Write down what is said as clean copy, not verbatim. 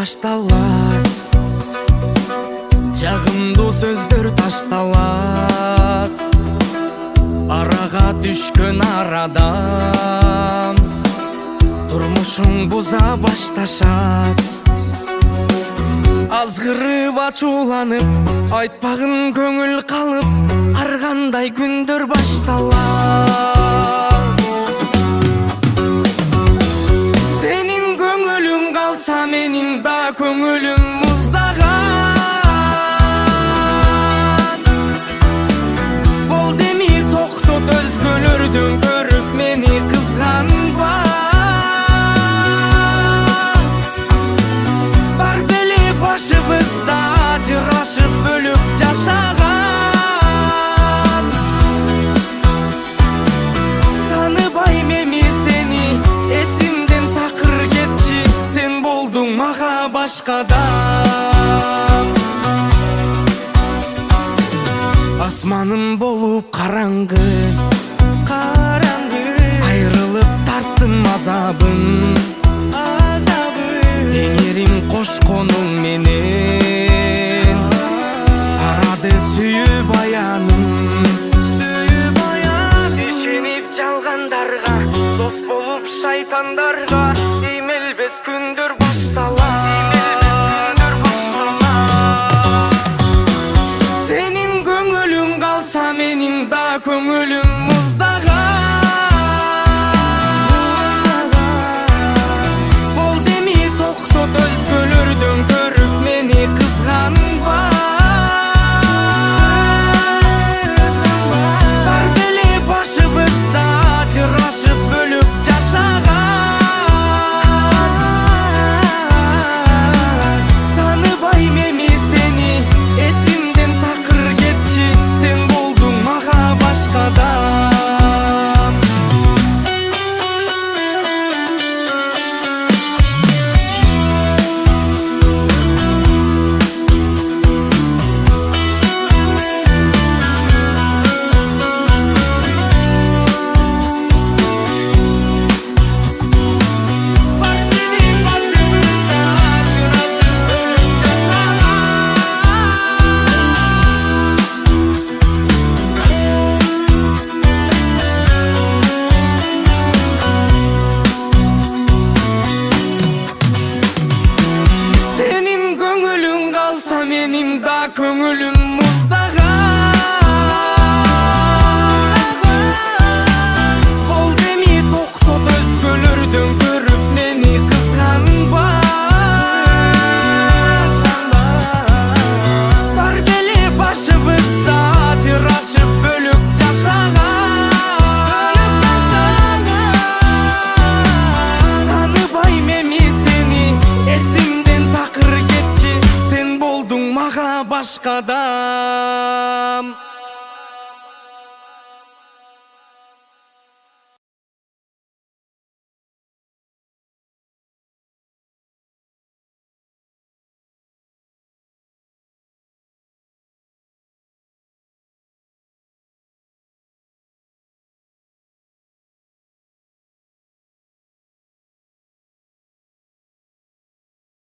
башталат, жагымдуу сөздөр ташталат. Арага түшкөн арадам турмушуң буза башташат. Азгырып ачууланып, айтпагын көңүл калып, ар кандай күндөр башталат. Сенин көңүлүң калса, менин да көңүлүм муздаган. Болду эми токтот, өзгөлөрдөн көрүп мени кызганба. Бар беле башыбызда ажырашып бөлүп жашаган. Таныбайм эми сени, эсимден такыр кетчи, сен болдуң мага башкадан. Асманым болуп караңгы, айрылып тарттым азабын. Теңерим кошконуң менен, арады сүйүп аяным. Ишенип жалгандарга, дос болуп шайтандарга, эмелбес күндөр башталат. Сенин көңүлүң калса, менин да көңүлүм муздаган. Болду эми токтот, өзгөлөрдөн көрүп мени кызганба. Бар беле башыбызда ажырашып бөлүп жашаган. Таныбайм эми сени, эсимден такыр кетчи, сен болдуң мага башкадан. Сенин көңүлүң калса, менин да көңүлүм муздаган. Болду эми токтот, өзгөлөрдөн көрүп мени кызганба. Бар беле башыбызда ажырашып бөлүп жашаган. Таныбайм эми сени, эсимден такыр кетчи, сен болдуң мага башкадан.